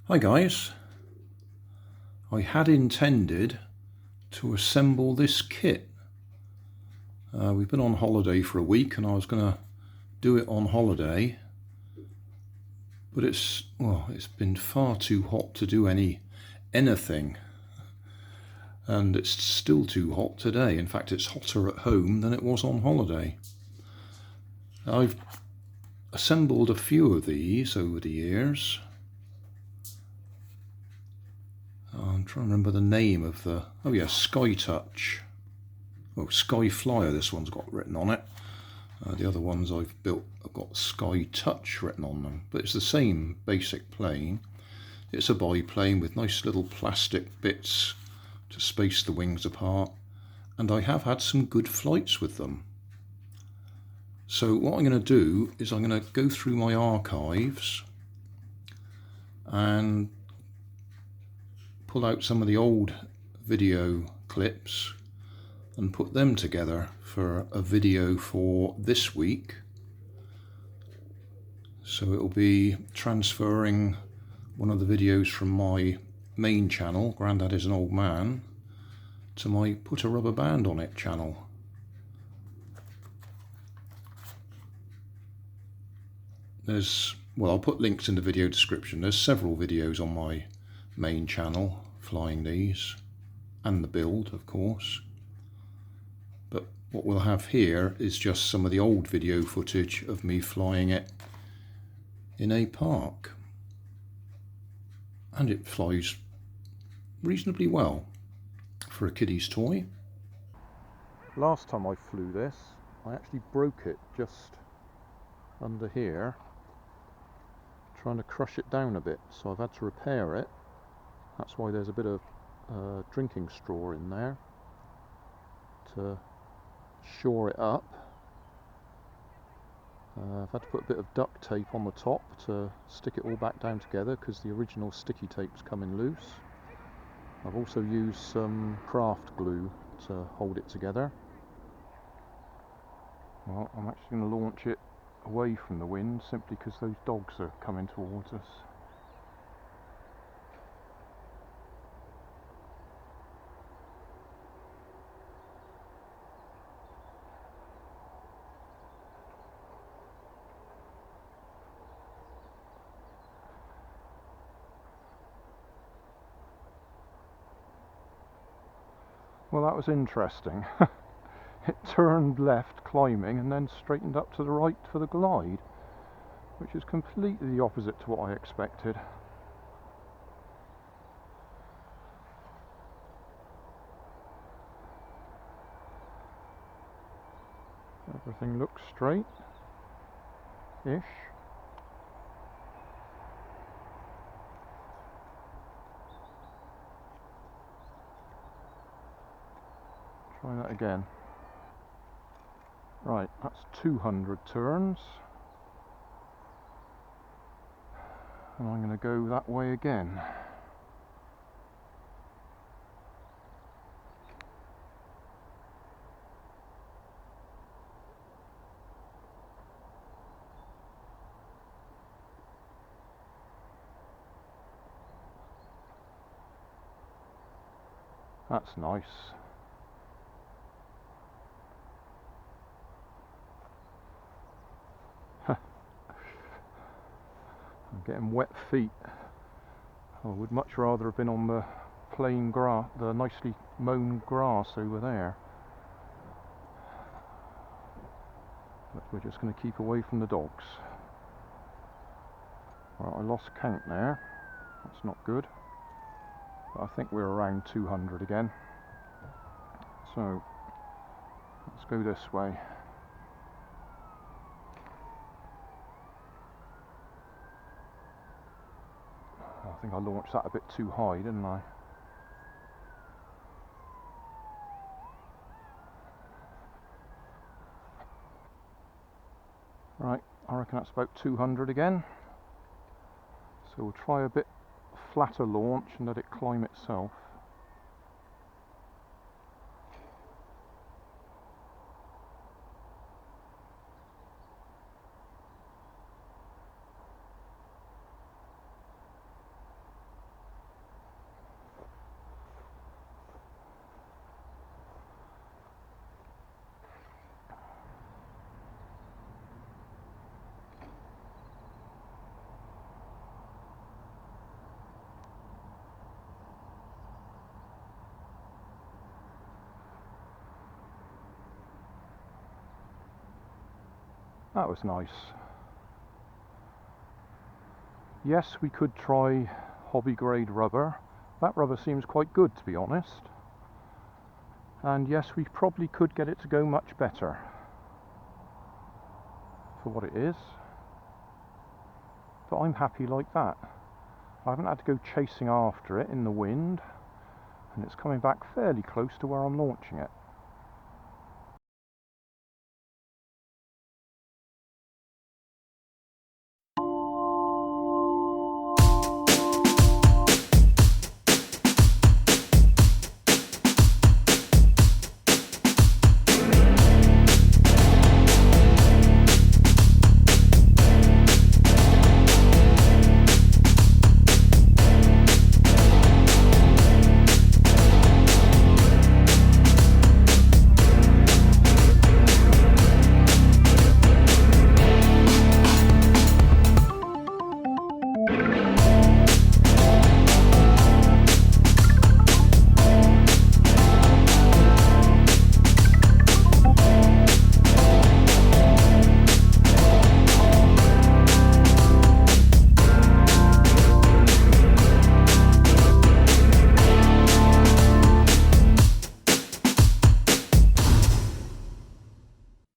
Hi guys, I had intended to assemble this kit. We've been on holiday for a week and I was going to do it on holiday, but it's been far too hot to do anything, and it's still too hot today. In fact, it's hotter at home than it was on holiday. I've assembled a few of these over the years. I'm trying to remember the name of the, Sky Touch. Oh, Sky Flyer, this one's got written on it. The other ones I've built have got Sky Touch written on them, but it's the same basic plane. It's a biplane with nice little plastic bits to space the wings apart, and I have had some good flights with them. So what I'm going to do is I'm going to go through my archives and pull out some of the old video clips and put them together for a video for this week. So it'll be transferring one of the videos from my main channel, GrandadIsAnOldMan, to my Putarubberbandonit channel. I'll put links in the video description. There's several videos on my main channel flying these, and the build, of course. But what we'll have here is just some of the old video footage of me flying it in a park. And it flies reasonably well for a kiddie's toy. Last time I flew this, I actually broke it just under here, trying to crush it down a bit, so I've had to repair it. That's why there's a bit of drinking straw in there to shore it up. I've had to put a bit of duct tape on the top to stick it all back down together because the original sticky tape's coming loose. I've also used some craft glue to hold it together. Well, I'm actually going to launch it away from the wind simply because those dogs are coming towards us. Well, that was interesting. It turned left climbing and then straightened up to the right for the glide, which is completely the opposite to what I expected. Everything looks straight-ish. Try that again. Right, that's 200 turns. And I'm going to go that way again. That's nice. I'm getting wet feet. I would much rather have been on the plain grass, the nicely mown grass over there. But we're just going to keep away from the dogs. Well, I lost count there. That's not good. But I think we're around 200 again. So let's go this way. I think I launched that a bit too high, didn't I? Right, I reckon that's about 200 again. So we'll try a bit flatter launch and let it climb itself. That was nice. Yes, we could try hobby grade rubber. That rubber seems quite good, to be honest. And yes, we probably could get it to go much better for what it is. But I'm happy like that. I haven't had to go chasing after it in the wind, and it's coming back fairly close to where I'm launching it.